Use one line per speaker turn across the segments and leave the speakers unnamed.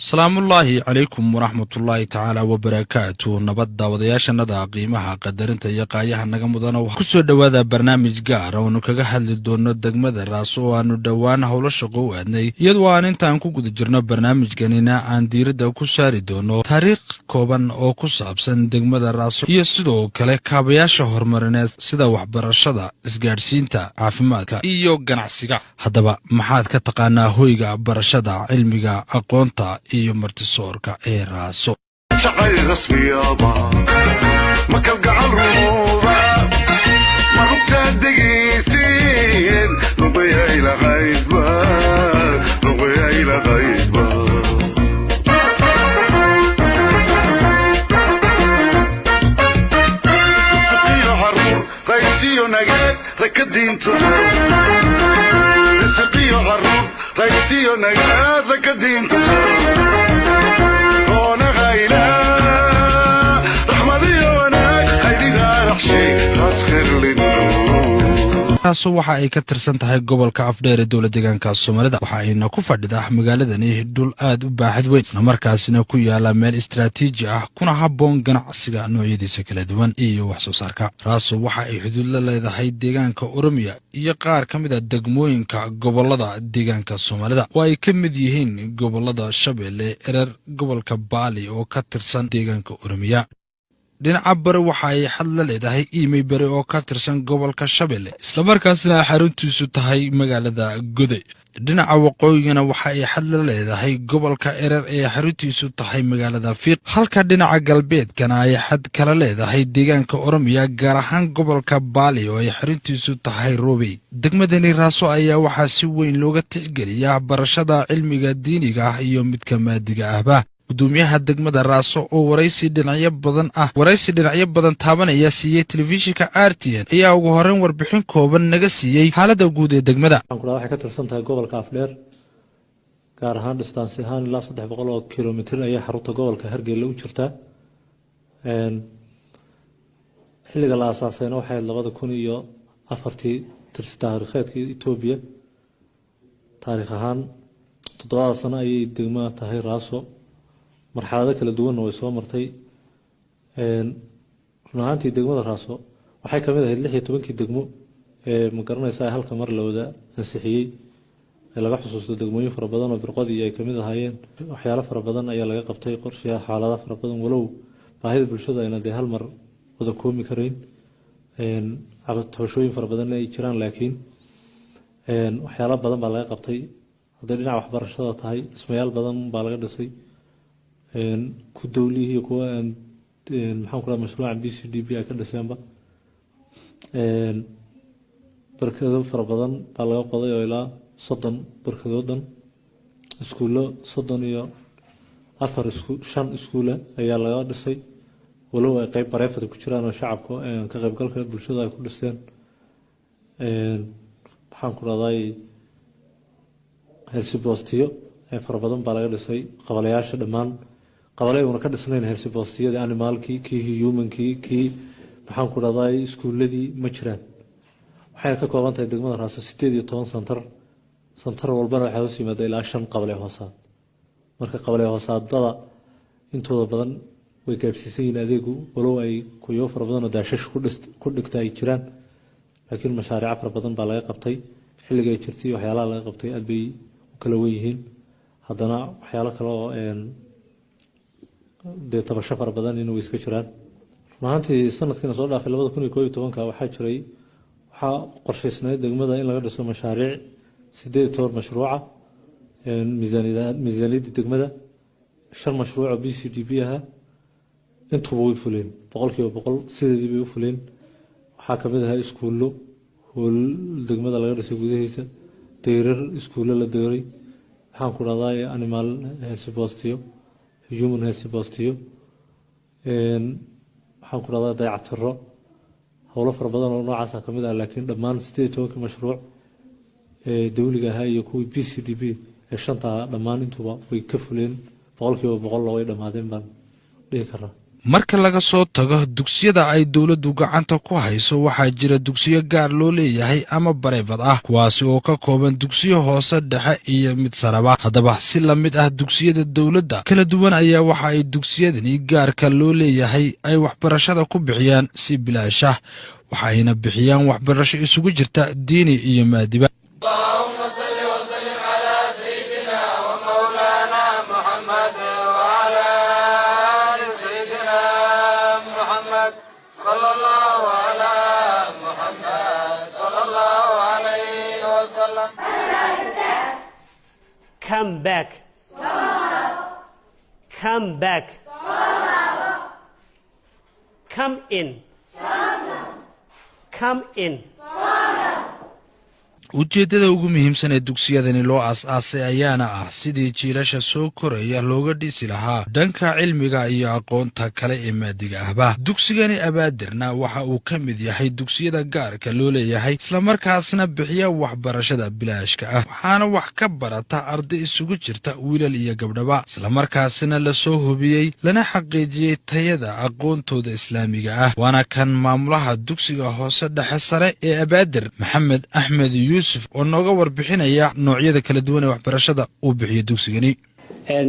السلام الله عليكم ورحمة الله تعالى وبركاته نبض ودياشنada qiimaha qadarinta iyo qaayaha naga mudan oo ku soo dhawaada barnaamij gaar ah oo kaga hadli doono degmada Raaso oo aanu dhawaan hawlo shaqo u aadnay iyadoo aan intaan ku guda jirno barnaamijkanina aan diiradda ku saari doono taariikh kooban oo ku saabsan degmada Raaso iyo sidoo kale kaabayaasha horumarineed sida waxbarashada isgaarsiinta caafimaadka iyo ganacsiga haddaba maxaad ka taqaanaa hoyga barashada cilmiga aqoonta iyo martisoorka ee Raaso
شعر رسميابا ما كالقعر رموضة ما ربطان دقيسين نضيها إلى غيبة نضيها إلى غيبة سقيو عرور رئيسيو نقاد ركدين تطور سقيو عرور رئيسيو نقاد ركدين تطور Raaso waxa ay ka tirsan tahay gobolka Afdheer ee dowladda deegaanka Soomaalida waxa ayna ku fadhidaa magaaladani dhul aad u baaxad weyn isla markaasina ku yaala meel istiraatiiji ah kuna habboon ganacsiga noocyadiisa kala duwan iyo wax soo saarka Raaso waxa ay xuduud la leedahay deegaanka Oromiya iyo qaar ka mid ah degmooyinka gobolada deegaanka Soomaalida oo ay ka mid yihiin gobolada Shabeelle Erer gobolka Baali oo ka tirsan deegaanka Oromiya dhinaca bare waxa ay xad la leedahay iimay bare oo ka tirsan gobolka Shabeelle isla markaasna xaruntiisu tahay magaalada Goday dhinaca waqooyigana waxa ay xad la leedahay gobolka Erer ee xaruntiisu tahay magaalada Fiiq halka dhinaca galbeedkana ay xad kala leedahay deegaanka Oromiya gaar ahaan gobolka Baali oo ay xaruntiisu tahay Roobey degmadani Raaso ayaa waxa si weyn looga tixgeliyaa barashada cilmiga diiniga ah iyo midka maadiga ahba gudoomiyaha degmada Raaso oo waraysi dhinacyo badan taabanaya siiyay telefishinka RTN ayaa ugu horreyn warbixin kooban naga siiyay xaaladda guud ee degmada
waxay ka tirsan tahay gobolka Afdheer gaar ahaan distance ahaan ilaa 300 kiiloomitir ayay xarunta gobolka Hargeysa u jirtaa xilliga la aasaasayna waxay 2004 tirsi taariikheedkii Itoobiya taariikh ahaan 7 sano ayay degmada tahay Raaso marxalado kala duwan oo soo martay runaantii degmada Raaso waxay kamid ahayd 16 degmo ee ma garanaysaa halka mar la wada ansixiyay laga xusuusto degmooyin fara badan oo birqodii ay kamid ahaayeen waxyaalo fara badan ayaa laga qabtay qorshayaal xaalado fara badan walow baahida bulshada ayna hal mar wada koomi kareyn cabashooyin fara badan ay jiraan laakiin waxyaalo badan baa laga qabtay haddii dhinaca waxbarashada tahay dhismayaal badan baa laga dhisay ku dawlihi kuwa maxaan ku raad mashruuca BCDB ay ka dhashaanba barkado fara badan baa laga qoday oo ilaa 30 barkadoodan iskuulo 34 iskuula ayaa laga dhisay walow ay qayb bareefada ku jiraan oo shacabka ka qaybgalka bulshada ay ku dhisteen maxaan ku raaday Helsibostiyo ay fara badan baa laga dhisay qabalayaasha dhammaan qabalayuna ka dhisnayn Helsiboostiyada animalkii kii humankii kii maxaan ku raaday iskuuladii ma jiraan waxay ka kooban tahay degmada Raaso 18 santar walbana waxa uu siimada ilaa 5 qabalay hoosaad marka qabalay hoosaadada intooda badan way gaabsiisay adeegu walow ay kuyo fara badan oo daashash ku dhigtay jiraan laakiin mashaariic fara badan baa laga qabtay xilliga ay jirtay waxyaalaha laga qabtay aad bay kala weeyeen haddana waxyaalo kale oo tabasho fara badan inuu iska jiraan maantii sanadkii soo dhaafay 2011 waxaa jiray waxa qorshaysnay degmada in laga dhiso mashaariic 18 mashruuca miisaaniyadda degmada 5 mashruuc oo BCDB ah intuu way fuleen 100% sidii bay u fuleen waxa kamid ah iskuulo hool degmada laga dhisay gudahiisa deerar iskuulo la deeray waxaan ku raadayay animal Helsibostiyo human Helsibostiyo waxaan ku raadayay dayactiro hawlo fara badan oo noocaas ah kamid ah laakiin dhammaan 18 mashruuc dawliga ah iyo kuwa BCDB ee shanta dhammaan intuba way ka fuleen 100% way dhamaadeen baan dhihi karaa
marka laga soo tago dugsiyada ay dowladdu gacanta ku hayso waxaa jira dugsiyo gaar loo leeyahay ama bareefad ah kuwaasi oo ka kooban dugsiyo hoose dhexe iyo mid saraba haddaba si la mid ah dugsiyada dowladda kala duwan ayaa waxa ay dugsiyadani gaarka loo leeyahay ay waxbarashada ku bixiyaan si bilaash ah waxayna bixiyaan waxbarasho isugu jirta diini iyo maadiba
Come back. Come back. Come in. Come in.
ujeeddada ugu muhiimsan ee dugsiyadani loo aas-aasay ayaana ah sidii jiilasha soo koraya looga dhisi lahaa dhanka cilmiga iyo aqoonta kale ee maadiga ahba dugsigani abaadirna waxa uu ka mid yahay dugsiyada gaarka loo leeyahay islamarkaasna bixiya waxbarashada bilaashka ah waxaana wax ka barata arday isugu jirta wiilal iyo gabdhaba islamarkaasina lasoo hubiyey lana xaqiijiyey tayada aqoontooda islaamiga ah waana kan maamulaha dugsiga hoose dhexe sare ee abaadir maxamed axmed oo nooga warbixinaya noocyada kala duwan ee waxbarashada uu bixiyo dugsigani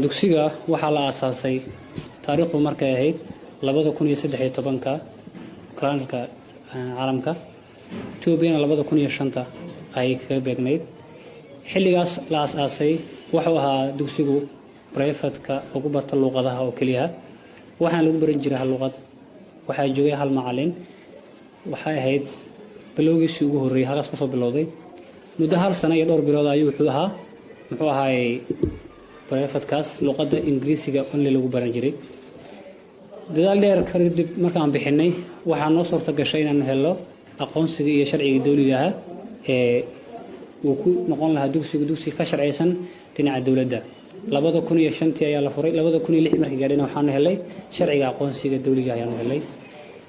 dugsiga waxaa la aasaasay taariikhdu markay ahayd 2013 kalanka caalamka Ethiopia 2005 ay ka beegnayd xilligaas la aasaasay wuxuu ahaa dugsigu private-ka ugu barta luqadaha oo kaliya waxaan lagu baran jiray hal luqad waxaa joogay hal macallin waxay ahayd bilowgiisii ugu horeeyay halkaas ka soo bilowday muddo hal sano iyo dhowr bilood ayuu muxuu ahaa private-kaas luqadda Ingiriisiga only lagu baran jiray dadaal dheer kadib markaan bixinay waxaa noo suurta gashay inaan helo aqoonsiga iyo sharciga dawliga ah ee uu ku noqon lahaa dugsi ka sharciyeysan dhinaca dawladda 2005 ayaa la furay 2006 markii gaadhayna waxaan helay sharciga aqoonsiga dawliga ayaan helay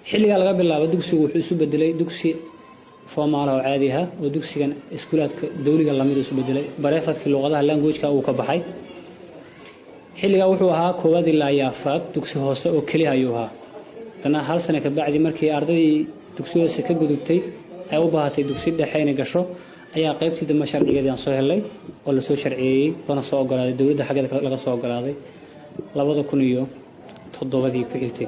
xilliga laga bilaabo dugsigu wuxuu isu bedelay dugsi formal oo caadi ah oo dugsigan iskuulaadka dawliga lamid isu bedelay bareefadkii luqadaha language-ka uu ka baxay xilliga wuxuu ahaa koowaad ilaa afraad dugsi hoose oo kaliya ayuu ahaa dana hal sano ka bacdi markii ardaydii dugsiga ka gudubtay ay u baahatay dugsi dhexe inay gasho ayaa qaybtii dambe sharcigeedii aan soo helay oo la soo sharciyeeyay lana soo ogolaaday dawladda xaggeeda laga soo ogolaaday 2007 ku xigtay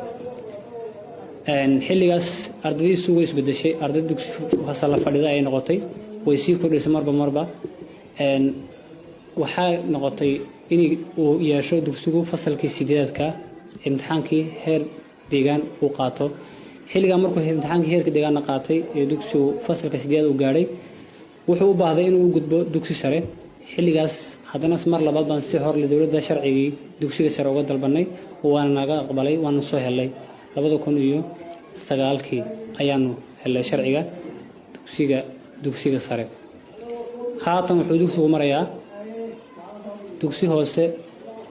xilligaas ardaydiisu way isbedeshay arday dugsi fasal la fadhida ay noqotay way sii kordhisay marba waxaa noqotay in uu yeesho dugsigu fasalkii 8-ka imtixaankii heer deegaan uu qaato xilliga markuu imtixaankii heerka deegaanna qaatay ee dugsigu fasalka 8 uu gaadhay wuxuu u baahday inuu gudbo dugsi sare xilligaas haddana mar labaad baan si hor la dawladda sharcigii dugsiga sare uga dalbanay waana naga aqbalay waana soo helay 2009 ayaanu helay sharciga dugsiga sare haatan wuxuu dugsigu marayaa dugsi hoose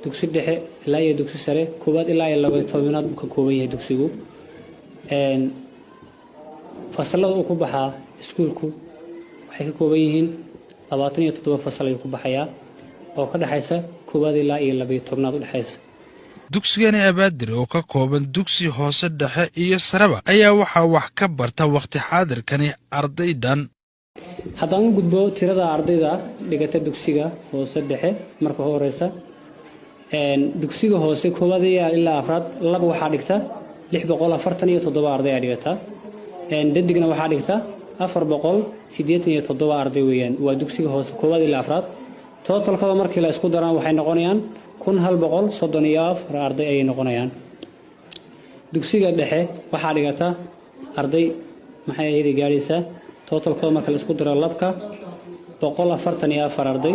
dugsi dhexe ilaa iyo dugsi sare koobaad ilaa iyo 12aad uu ka kooban yahay dugsigu fasalada uu ku baxaa iskuulku waxay ka kooban yihiin 27 fasal ay ku baxayaa oo ka dhaxaysa koobaad ilaa iyo 12aad u dhaxaysa
dugsigani abaadir oo ka kooban dugsi hoose dhexe iyo sareba ayaa waxaa wax ka barta waqti xaadirkani ardaydan
haddaan u gudbo tirada ardayda dhigata dugsiga hoose dhexe marka horeysa dugsiga hoose koobaad ilaa afraad laba waxaa dhigta 647 arday ayaa dhigata dadigna waxaa dhigta 487 arday weeyaan waa dugsiga hoose koobaad ilaa afraad totalkooda markii la isku daraan waxay noqonayaan 1134 arday ay noqonayaan dugsiga dhexe waxaa dhigata arday maxay ahayd gaaraysa totalkooda marka la isku daro labka 144 arday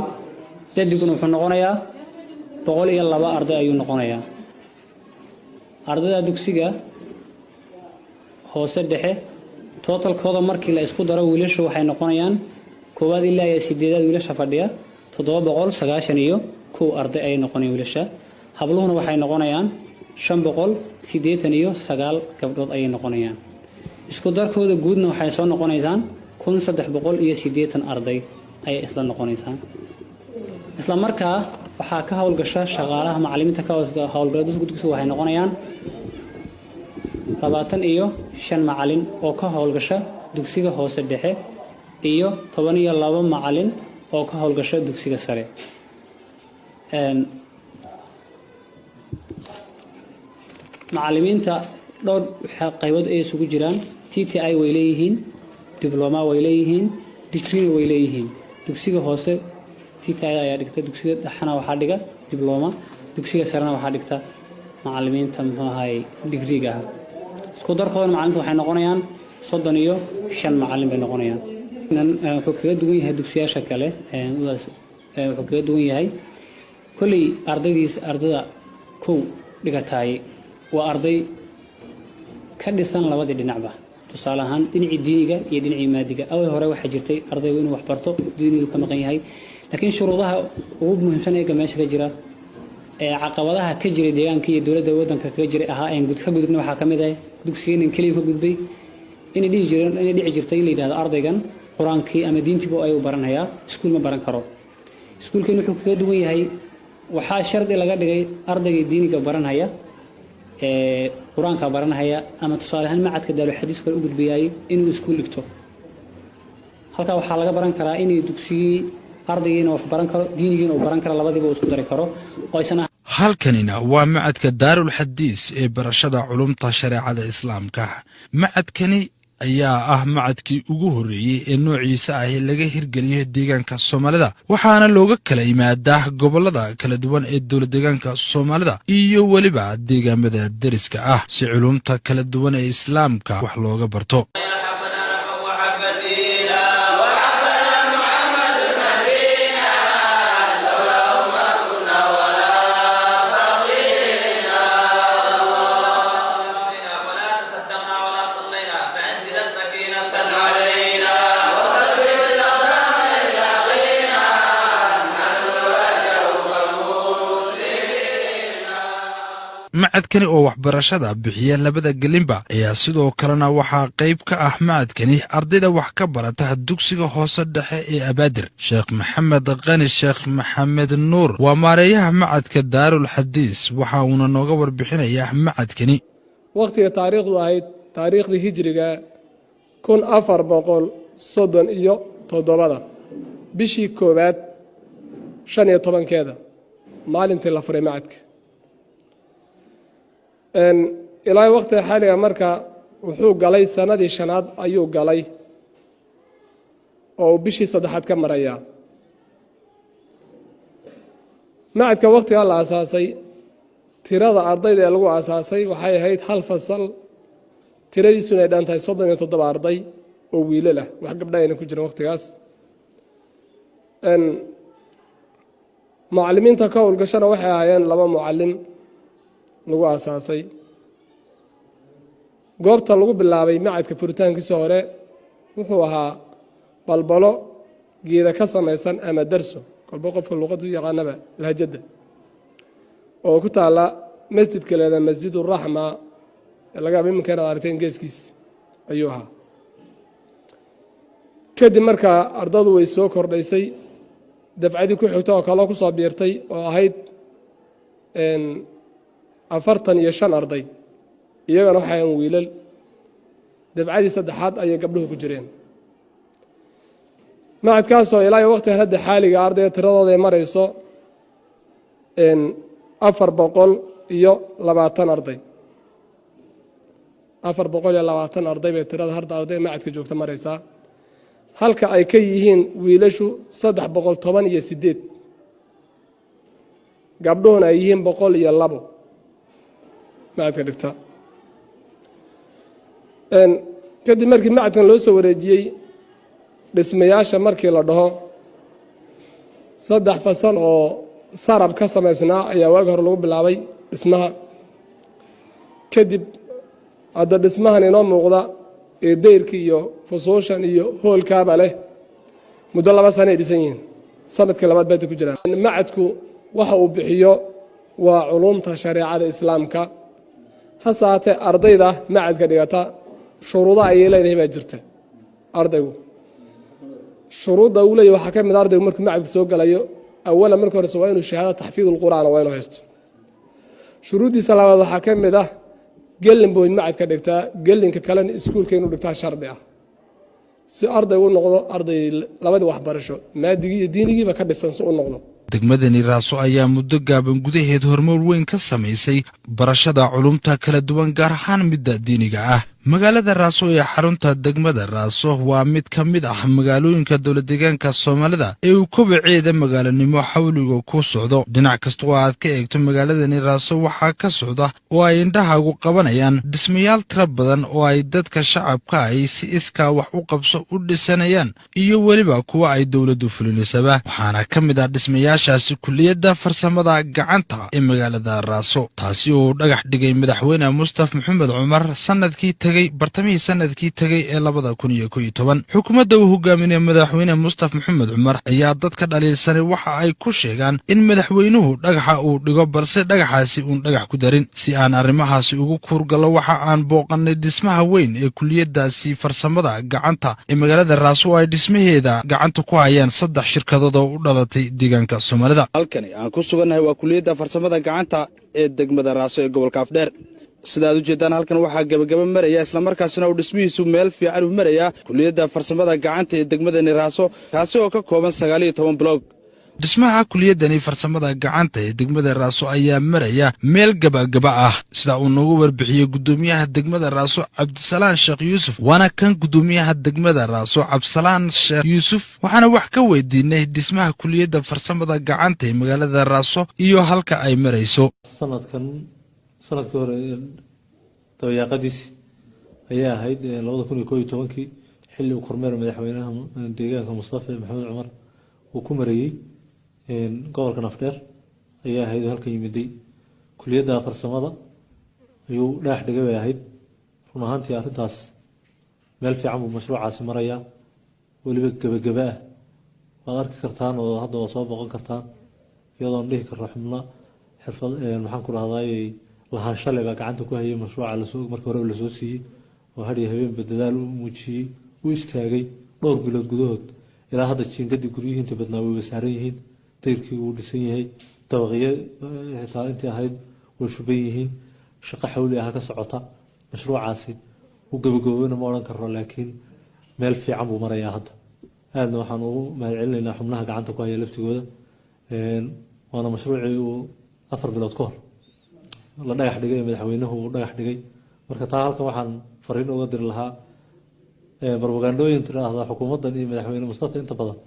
dadiguna wuxuu noqonayaa 102 arday ayuu noqonayaa ardayda dugsiga hoose dhexe totalkooda markii la isku daro wiilasha waxay noqonayaan koowaad ilaa 8aad wiilasha fadhiya 791 arday ay noqonayaan wiilasha habluhuna waxay noqonayaan 589 gabdhood ay noqonayaan isku darkooda guudna waxay soo noqonaysaan 1380 arday ay isla noqonaysaan isla markaa waxaa ka hawlgasha shaqaalaha macallimiinta ka hawlgala dugsiga waxay noqonayaan 25 macallin oo ka howlgasha dugsiga hoose dhexe iyo 12 macallin oo ka howlgasha dugsiga sare. macallimiinta dhowr qaybood ay isugu jiraan. TTI way leeyihiin, diploma way leeyihiin, degree way leeyihiin. dugsiga hoose TTI ayaa dhigta, dugsiga dhaxana waxaa dhiga diploma, dugsiga sarena waxaa dhigta macallimiinta muxuu ahaay degree-ga ah. isku darkooda macallinta waxay noqonayaan 35 macallin bay noqonayaan. wuxuu kaga duwan yahay dugsiyaasha kale, wuxuu kaga duwan yahay kulli ardada kow dhigataay waa arday ka dhisan labadii dhinacba. tusaale ahaan dhinacii diiniga iyo dhinacii maadiga. awal hore waxaa jirtay ardaygu inuu wax barto diinigu ka maqan yahay, laakiin shuruudaha ugu muhiimsan ee meesha ka jira ee caqabadaha ka jira deegaanka iyo dawladda waddanka kaga jiray ahaa ee ka gudubna waxaa ka mid ah dugsigan kaliya ka gudbay inay dhici jirtay in la yiraahdo ardaygan quraankii ama diintiiba ay u baranayaa, iskuul ma baran karo. iskuulkan wuxuu kaga duwan yahay, waxaa shardi laga dhigay ardayga diiniga baranaya quraanka baranaya ama tusaale ahaan macadka daarul xadiis kale u gudbiyay inuu iskuul dhigto. halka waxaa laga baran karaa in dugsigii ardaygiina wax baran karo, diinigiina uu baran karo, labadiiba uu isku dari karo oo aysan.
halkanina waa macadka daarul xadiis ee barashada culumta shareecada islaamka. macadkani ayaa ah macadkii ugu horreeyey ee noociisa ah ee laga hirgeliyo deegaanka Soomaalida, waxaana looga kala yimaadaa gobollada kala duwan ee dowlad deegaanka Soomaalida iyo weliba deegaamada deriska ah si culumta kala duwan ee islaamka wax looga barto. macadkani oo waxbarashada bixiya labada gelinba ayaa sidoo kalena waxaa qayb ka ah macadkani ardayda wax ka barata dugsiga hoose dhexe ee Abaadir. Sheekh Maxamed Qani Sheekh Maxamed Nuur waa maareeyaha macadka Daarul Xadiis, waxa uu nooga warbixinayaa macadkani.
waqtiga taariikhdu ahayd taariikhdii hijriga 1437 bishii koowaad 15keeda maalintii la furay macadka. ilaa waqtiga xaliga marka wuxuu galay sanadii 5aad ayuu galay oo bishii 3aad ka maraya. macadka waqtiga la asaasay tirada ardayda ee lagu asaasay waxay ahayd hal fasal tiradiisuna ay dhantahay 37 arday oo wiilal ah, wax gabdha ayna ku jirin waqtigaas. macallimiinta ka howlgashana waxay ahaayeen 2 mucallin lagu asaasay. goobta lagu bilaabay macadka furitaankiisa hore wuxuu ahaa balbalo geeda ka samaysan ama darso, kolba qofka luqadda u yaqaanaba lahjada, oo ku taala masjidka leedahay masjidu raxma ee laga yaabo iminka inaad aragteen geeskiis ayuu ahaa. kadib markaa ardadu way soo kordhaysay, dafcadii ku xigta oo kaloo ku soo biirtay oo ahayd 45 arday, iyagana waxaan wiilal. dafcadii 3aad ayay gabdhuhu ku jireen. macadkaasoo ilaa waqtigan hadda xaaliga ardayda tiradooda ay marayso 420 arday. 420 arday bay tirada hadda ardayda macadka joogta maraysaa, halka ay ka yihiin wiilashu 318, gabdhuhuna ay yihiin 102 macadka dhigta. kadib markii macadkan loo soo wareejiyey dhismayaasha, markii la dhaho 3 fasal oo sarab ka samaysnaa ayaa waagi hore lagu bilaabay dhismaha. kadib hadda dhismahan inoo muuqda ee dayrka iyo fusuushan iyo hoolkaaba leh muddo 2 sano ay dhisan yihiin, sanadkii 2aad bay ku jiraan. macadku waxa uu bixiyo waa culumta shareecada islaamka. hasaate ardayda macadka dhigata shuruudo ay leedahay baa jirta. ardaygu shuruudda uu leeyahay waxaa ka mid ardaygu markuu macadka soo galayo awala marka hore waa inuu shahaado taxfiidul quraan waa inuu haysto. shuruudiisa labaad waxaa ka mid gelin buu macad ka dhigtaa gelinka kalena iskuulka inuu dhigtaa shardi ah si arday u noqdo arday labadii waxbarasho maadigii iyo diinigiiba ka dhisan si u noqdo.
degmadani raaso ayaa muddo gaaban gudaheed horumar weyn ka samaysay barashada culumta kala duwan gaar ahaan midda diiniga ah. magaalada raaso ee xarunta degmada raaso waa mid ka mid ah magaalooyinka dowladdeegaanka Soomaalida ee uu kobaceeda magaalanimo xawliga ku socdo. dhinac kasta oo aad ka eegto magaaladani raaso waxaa ka socda oo ay indhahaagu qabanayaan dhismayaal tiro badan oo ay dadka shacabka ay si iskaa wax u qabso u dhisanayaan iyo weliba kuwa ay dowladdu fulinisaba. waxaana ka mid ah dhismayaashaasi kulliyadda farsamada gacanta ee magaalada raaso, taasi oo dhagax dhigay madaxweyne Mustafa Maxamed Cumar sanadkii bartamihii sanadkii tagay ee 2011. xukuumadda uu hogaaminaya madaxweyne Mustafa Maxamed Cumar ayaa dadka dhaliilsanay waxa ay ku sheegaan in madaxweynuhu dhagaxa uu dhigo balse dhagaxaasi uun dhagax ku darin. si aan arrimahaasi ugu kuurgallo waxa aan booqannay dhismaha weyn ee kulliyaddaasi farsamada gacanta ee magaalada raaso oo ay dhismaheeda gacanta ku hayaan 3 shirkadood oo u dhalatay deegaanka Soomaalida.
halkani aan ku sugannahay waa kulliyadda farsamada gacanta ee degmada raaso ee gobolka Afdheer. sidaad u jeedaan halkan waxaa gabagaba maraya isla markaasina uu dhismihiisu meel fiican u maraya kulliyadda farsamada gacanta ee degmadani raaso kaasi oo ka kooban 19 bloog.
dhismaha kulliyadani farsamada gacanta ee degmada raaso ayaa maraya meel gabagaba ah sida uu noogu warbixiyey gudoomiyaha degmada raaso Cabdisalaan Sheekh Yuusuf. waana kan gudoomiyaha degmada raaso Cabdisalaan Sheekh Yuusuf waxaana wax ka weydiinay dhismaha kulliyadda farsamada gacanta ee magaalada raaso iyo halka ay marayso.
sanadkii hore dabayaaqadiisi ayaa ahayd 2011 xilli uu kormeer madaxweynaha deegaanka Mustafa Maxamed Cumar uu ku marayay gobolka Afdheer ayaa ahayd halkan yimiday kulliyadda farsamada ayuu dhagax dhigay bay ahayd. run ahaantii arrintaas meel fiican buu mashruucaasi marayaa weliba gabagaba ah waad arki kartaan oo hadda waa soo boqon kartaan iyadoon dhihi karno xubna xirfad maxaan ku dhahdaay lahaanshalay baa gacanta ku hayay mashruuca marka hore la soo siiyey oo hadhiyo habeenba dadaal u muujiyey u istaagay dhowr bilood gudahood ilaa hadda jiingadii guryihii inta badnaa way saaran yihiin dayrkii uu dhisan yahay dabaqyo xitaa intii ahayd way shuban yihiin shaqo xawli ah ka socota. mashruucaasi uu gabagaboweyna ma odhan karno laakiin meel fiican buu marayaa hadda. aadna waxaan ugu mahadcelinaynaa xubnaha gacanta ku haya laftigooda waana mashruucii uu 4 bilood ka hor la dhagax dhigay madaxweynuhu uu dhagax dhigay. marka taa halkan waxaan fariin uga diri lahaa barbagandooyin tiraahda xukuumaddan iyo madaxweyne Mustafa inta badan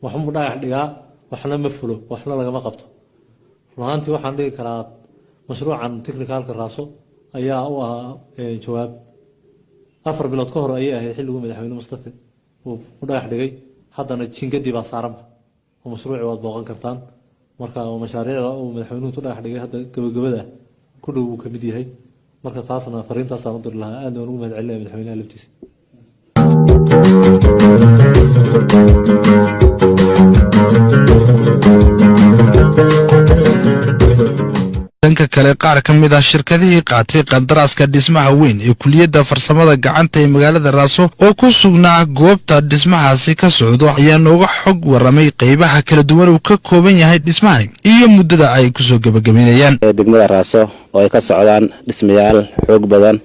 waxmu dhagax dhigaa waxna ma fulo waxna lagama qabto. runaantii waxaan dhigi karaa mashruucan technicalka raaso ayaa u ahaa jawaab 4 bilood ka hor ayay ahayd xilligu madaxweyne Mustafa uu dhagax dhigay haddana jiingadii baa saaran oo mashruuci waad booqan kartaan. marka mashaariicda uu madaxweynuhu dhagax dhigay hadda gabagabada ku dhow ka mid yahay. marka taasna fariintaas aan u dir lahaa aad ugu mahadcelinayaa madaxweynaha laftiisa.
dhanka kale qaar ka mid ah shirkadihii qaatay qandaraaska dhismaha weyn ee kulliyadda farsamada gacanta ee magaalada raaso oo ku sugnaa goobta dhismahaasi ka socdo ayaa nooga xog waramay qaybaha kala duwan uu ka kooban yahay dhismahani iyo muddada ay ku soo gabagabeynayaan.
degmada raaso oo ay ka socdaan dhismayaal xoog badan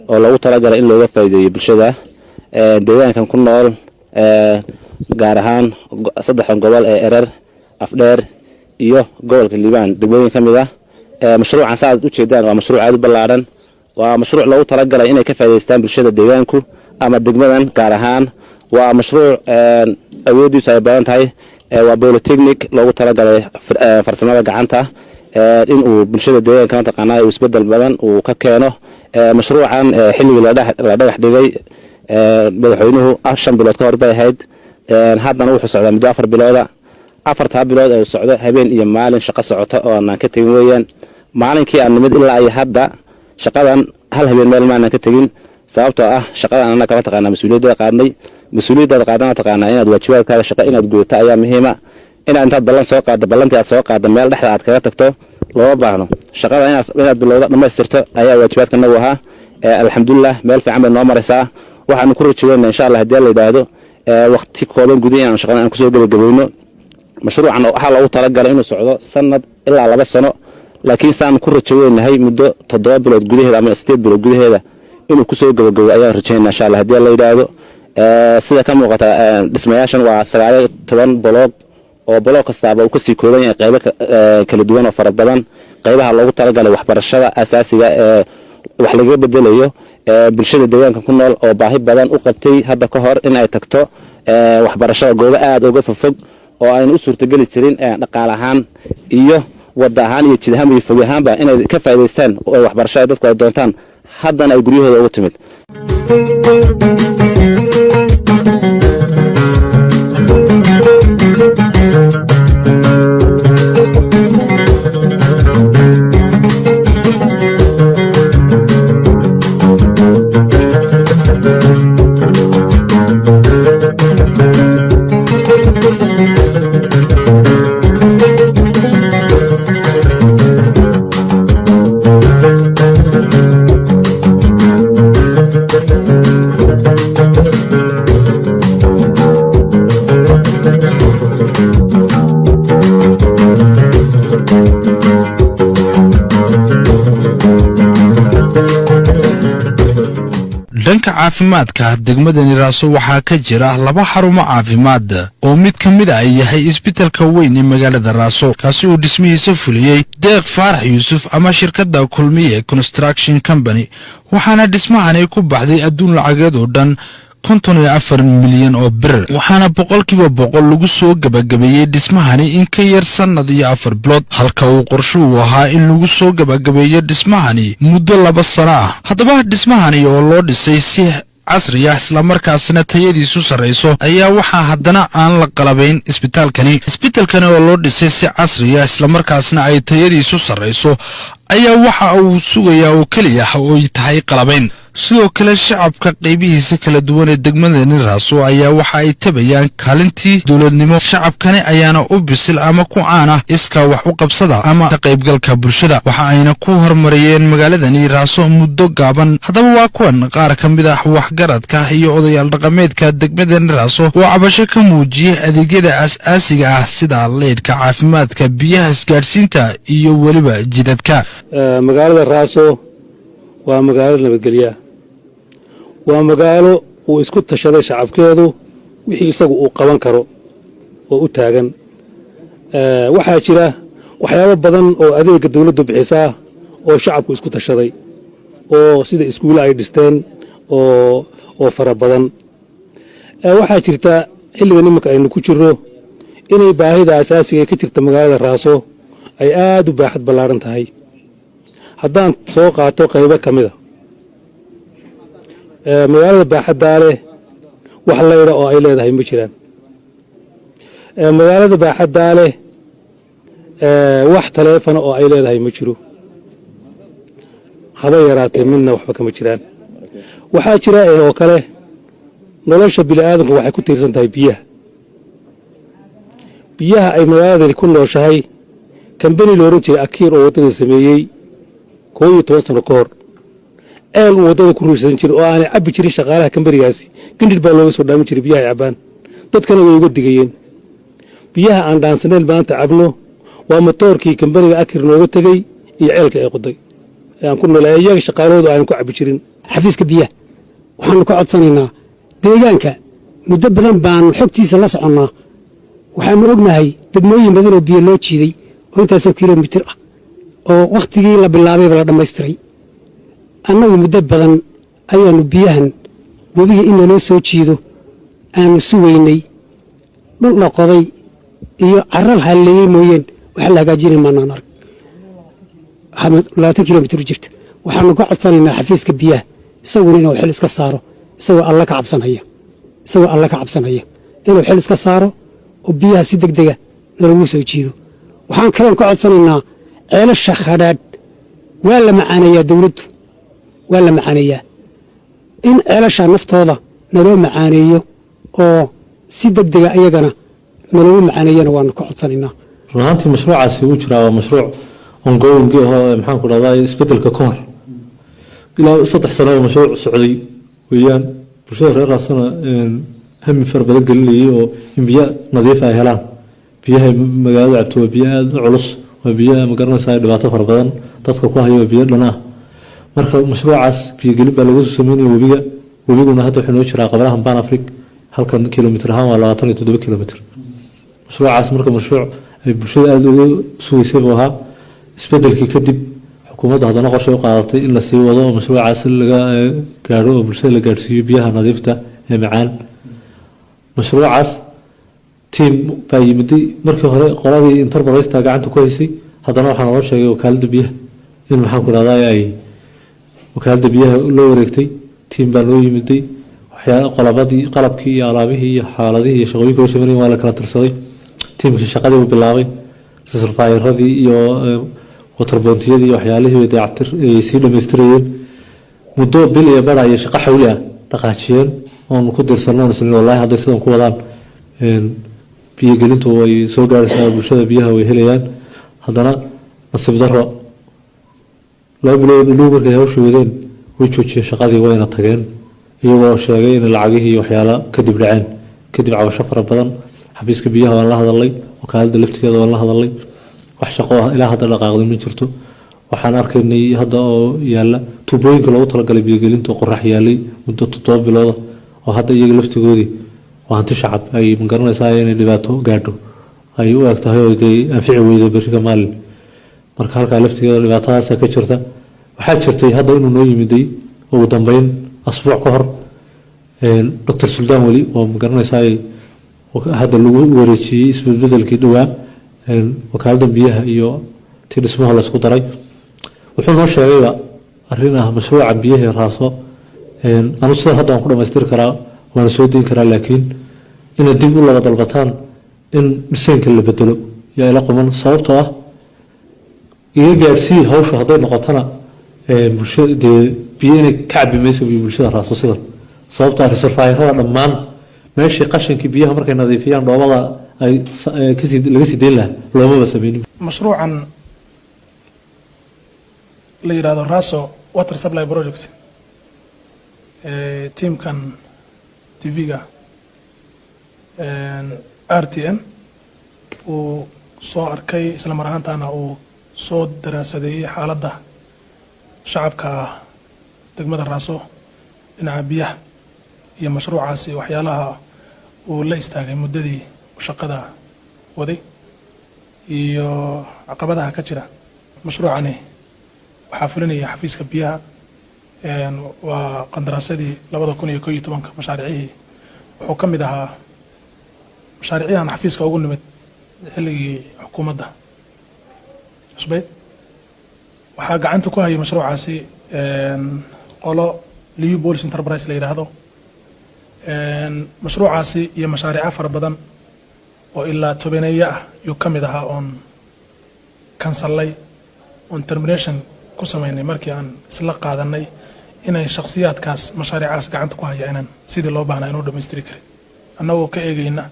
oo lagu talagalay in looga faa'iideeyo bulshada deegaankan ku nool gaar ahaan 3 gobol ee Erer, Afdheer iyo gobolka Liibaan degmooyin ka mid ah. mashruucan saad u jeedaan waa mashruuc aad u ballaaran waa mashruuc loogu talagalay inay ka faa'iideystaan bulshada deegaanku ama degmadan gaar ahaan waa mashruuc awoodiisu ay badan tahay waa polytechnic loogu talagalay farsamada gacanta in uu bulshada deegaanka taqaanaa uu isbedel badan uu ka keeno. mashruucan xilliga la dhagax dhigay madaxweynuhu 5 bilood ka hor bay ahayd haddana wuxuu socdaa muddo 4 bilooda 4 bilood ee socdo habeen iyo maalin shaqo socota oo aan ka tagin weeyaan. maalinkii aan nimid ilaa ay hadda shaqadan hal habeen meel ma aan ka tagin sababtoo ah shaqadan annaga ka taqaanaa mas'uuliyadda qaadana taqaanaa inaad waajibaadkaaga shaqo inaad gudato ayaa muhiim ah. inaad ballan soo qaado ballantii aad soo qaado meel dhexda aad kaga tagto loo baahno shaqada inaad bilowdo dhamaystirto ayaa waajibaadka nagu ahaa. alxamdulillah meel fiican bay noo maraysaa. waxaan ku rajaynaynaa insha Allah haddii la yiraahdo waqti kooban gudaheeda aan shaqada aan ku soo gabagabayno. mashruucan waxa loogu talagalay inuu socdo sanad ilaa 2 sano laakiin saan ku rajaynahay muddo 7 bilood gudaheeda ama 8 bilood gudaheeda inuu ku soo gabagabo ayaan rajaynaa insha Allah hadii la yiraahdo sida ka muuqata dhismayaashan waa 19 baloog oo baloog kastaaba uu ka sii kooban yahay qaybo kala duwan oo fara badan qaybaha loogu talagalay waxbarashada asaasiga ee wax laga bedelayo bulshada deegaanka ku nool oo baahi badan u qabtay hadda ka hor in ay tagto waxbarashada goobo aad uga fog oo ayna u suurtagali jirin dhaqaale ahaan iyo wada ahaan iyo jid ahaan iyo fog ahaanba inay ka faa'iideystaan oo waxbarashada dadku ay doontaan haddana ay guryahooda ugu timid
dhanka caafimaadka degmadani Raaso waxaa ka jira 2 xarumo caafimaad oo mid kamid ah yahay isbitaalka weyn ee magaalada Raaso kaasi uu dhismihiisa fuliyay Deeq Faarax Yuusuf ama shirkadda Kulmiye Construction Company waxaana dhismahan ku baxday adduun lacageed oo dhan 54 milyan oo bir waxaana boqolkiiba boqol lagu soo gabagabeeyay dhismahani in ka yar sanad iyo 4 bilood halka uu qorshuhu ahaa in lagu soo gabagabeeyo dhismahani muddo 2 sano ah haddaba dhismahani oo loo dhisay si casri ah isla markaasna tayadiisu sareyso ayaa waxa haddana aan la qalabayn isbitaalkani oo loo dhisay si casri ah isla markaasna ay tayadiisu sareyso ayaa waxa uu sugayaa oo kaliya oo ay tahay qalabayn sidoo kale shacabka qaybihiisa kala duwan ee degmadani Raaso ayaa waxa ay tabayaan kaalintii dawladnimo shacabkani ayaana u bisil ama ku caan ah iska wax u qabsada ama ka qaybgalka bulshada waxa ayna ku hormariyeen magaaladani Raaso muddo gaaban haddaba waa kuwan qaar ka mid ah waxgaradka iyo odayaal dhaqameedka degmadani Raaso oo cabasho ka muujiyay adeegyada aasaasiga ah sida leedka caafimaadka biyaha isgaarsiinta iyo waliba jidadka
magaalada Raaso waa magaalo nabadgelyo waa magaalo uu isku tashaday shacabkeedu wixii isagu uu qaban karo oo u taagan waxaa jira waxyaabo badan oo adeega dawladdu bixisaa oo shacabku isku tashaday oo sida iskuulo ay dhisteen oo fara badan waxaa jirta xilliga nimanka aynu ku jirro inay baahida asaasiga ka jirta magaalada Raaso ay aad u baaxad ballaaran tahay haddaan soo qaato qaybo ka mid ah magaalada baaxaddaa leh wax layra oo ay leedahay ma jiraan magaalada baaxaddaa leh wax taleefana oo ay leedahay ma jiro haba yaraatee midna waxba kama jiraan waxaa jira oo kale nolosha bini'aadamku waxay ku tiirsan tahay biyaha ay magaaladani ku nooshahay kambani looran jiray Akiir oo waddada sameeyey 12 sano ka hor eel uu waddada ku ruushsan jiray oo aanay cabbi jirin shaqaalaha kambanigaasi gindhid baa looga soo dhaamin jiray biyaha ay cabaan dadkana way uga digayeen biyaha aan dhaansaneen maanta cabno waa matoorkii kambaniga Akiir nooga tegey iyo ceelka ay qoday aan ku noolay iyaga shaqaaloodu aan ku cabbi jirin
xafiiska biyaha waxaan ku codsanaynaa deegaanka muddo badan baan xogtiisa la soconnaa waxaanu ognahay degmooyin badan oo biyo loo jiiday oo intaasoo kiiloomitir ah oo wakhtigii la bilaabayba la dhammaystiray annagu muddo badan ayaannu biyahan webiga in naloo soo jiido aanu sugaynay dhul la qoday iyo carral halleeyey mooyeen waxa la hagaajinay maanaan arag 20 kiiloomitir jirta waxaanu ka codsanaynaa xafiiska biyaha isaguna inuu xil iska saaro isagoo alla ka cabsanaya inuu xil iska saaro oo biyaha si degdega nalagu soo jiido waxaan kaloon ka codsanaynaa ceelasha khadhaadh waa la macaaneeyaa dawladdu waa la macaaneeyaa in ceelasha naftooda naloo macaaneeyo oo si degdega iyagana nalagu macaaneeyana waanu ka codsanaynaa
runaantii mashruucaasi uu jiraa waa mashruuc ongoing maxaan ku dhahdaa isbedelka ka hor ilaa 3 sano oo mashruuc socday weeyaan bulshada reer Raasona hami far badan gelinayay oo in biyo nadiif ah helaan biyaha magaalada cabto biyo aad u culus waa biyo ma garanaysaa dhibaato fara badan dadka ku hayo biyo dhan ah marka mashruucaas biyogelin baa lagu sameynaya webiguna hadda wuxuu noo jiraa qabalahan Pan Africa halkan kilomitir ahaan waa 27 kilomitir mashruucaas marka mashruuc ay bulshada aad ugu suugaysay buu ahaa isbedelkii kadib xukuumadda haddana qorshe u qaadatay in la sii wado mashruucaas laga gaaro oo bulshada la gaarsiiyo biyaha nadiifta ee macaan mashruucaas team baa yimid markii hore qoladii Enterprise gacanta ku haysay haddana waxaan loo sheegay wakaaladda biyaha in maxaan ku raadayay ay wakaaladda biyaha loo wareegtay team baa loo yimid waxyaabo qalabkii iyo alaabihii iyo xaaladihii iyo shaqooyinkii oo sameeyay waa la kala tirsaday teamkii shaqadii uu bilaabay surfayradii iyo waterboontiyadii waxyaalihii dayactir ay sii dhameystirayeen muddo bil iyo bar ay shaqo xawli ah dhaqaajiyeen oo ku dirsanaan isla wallahi hadda sidan ku wadaan biyo gelintu way soo gaaraysaa bulshada biyaha way helayaan haddana nasiib darro laba bilood markay hawsha wadeen way joojiyeen shaqadii wayna tageen iyagoo sheegay in lacagihii waxyaalo kadib dhaceen kadib cabasho fara badan xafiiska biyaha waan la hadalay wakaaladda laftigeeda waan la hadalay wax shaqo ah ilaa hadda dhaqaaqday ma jirto waxaan arkaynay hadda oo yaala tuubooyinka loogu talagalay biyogelinta qorax yaalay muddo 7 bilood oo hadda iyaga laftigoodii waa hanti shacab ay ma garanaysaa inay dhibaato gaadho ay u eg tahay oo ay anfici weydo bariga maalin marka halka laftigeeda dhibaatadaas ka jirta waxaa jirtay hadda inuu noo yimiday ugu dambeyn asbuuc ka hor Dr. Suldaan Wali oo ma garanaysaa hadda lagu wareejiyay isbeddelkii dhawaa wakaaladda biyaha iyo tii dhismaha la isku daray wuxuu noo sheegay arrin ah mashruuca biyaha raaso anu sida hadda aan ku dhamaystiri karaa waan soo deyn karaa laakiin in dib u laga dalbataan in dhisanka la bedelo yaa ila quman sababtoo ah iga gaarsii hawsha hadday noqotana bulshada biyo inay ka cabi mayso bulshada raaso sida sababtoo ah reservayrada dhammaan meeshii qashinkii biyaha markay nadiifiyaan dhoobada ay laga sii deyn lahaa loomaba sameynin
mashruucan la yiraahdo Raso Water Supply Project teamkan TV-ga RTN uu soo arkay isla mar ahaantaana uu soo daraasadeeyay xaaladda shacabka degmada Raso dhinaca biyaha iyo mashruucaasi waxyaalaha uu la istaagay muddadii shaqada waday iyo caqabadaha ka jira mashruucani waxaa fulinaya xafiiska biyaha waa qandaraasadii 2011 mashaariicii wuxuu ka mid ahaa mashaariicyahan xafiiska ugu nimid xilligii xukuumadda cusbeyd waxaa gacanta ku hayay mashruucaasi qolo Liu Police Enterprise la yiraahdo mashruucaasi iyo mashaariic fara badan oo ilaa 10 ah yuu ka mid ahaa oon kansalay on termination ku sameynay markii aan isla qaadanay inay shakhsiyaadkaas mashaariicaas gacanta ku haya inaan sidii loo baahnaa inuu dhameystiri karin annagoo ka eegayna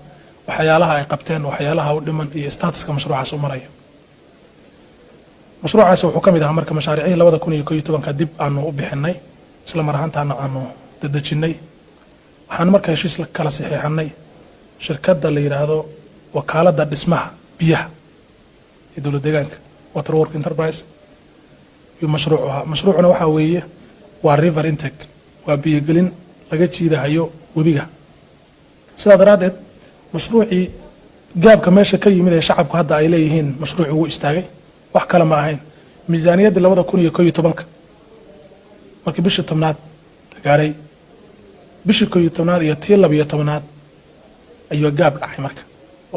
waxyaalaha ay qabteen waxyaalaha u dhiman iyo statuska mashruucaas u marayo mashruucaas wuxuu ka mid ahaa marka mashaariicii 2011 dib aanu u bixinay isla mar ahaantaana aanu dadajinay waxaan marka heshiis kala saxiixanay shirkadda la yiraahdo wakaaladda dhismaha biyaha ee dowladda deegaanka Water Works Enterprise iyo mashruucuna waxa weeye waa river intake waa biyogelin laga jiidahayo webiga sidaa daraadeed mashruucii gaabka meesha ka yimid ee shacabku hadda ay leeyihiin mashruuc ugu istaagay wax kale ma ahayn miisaaniyadda 2011 markii bishii 10aad gaaray bishii 11aad iyo tii 12aad ayuu gaab dhacay marka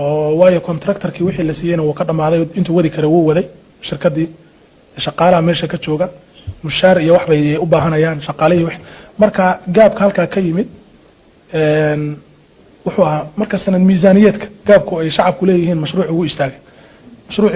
oo waayo contractorkii wixii la siiyayna wuu ka dhamaaday intuu wadi kara wuu waday shirkadii shaqaalaha meesha ka jooga mushaar iyo wax bay u baahanayaan shaqaalihii marka gaabka halka ka yimid wuxuu ahaa marka sanad miisaaniyadka gaabku ay shacabku leeyihiin mashruuc ugu istaagay mashruuc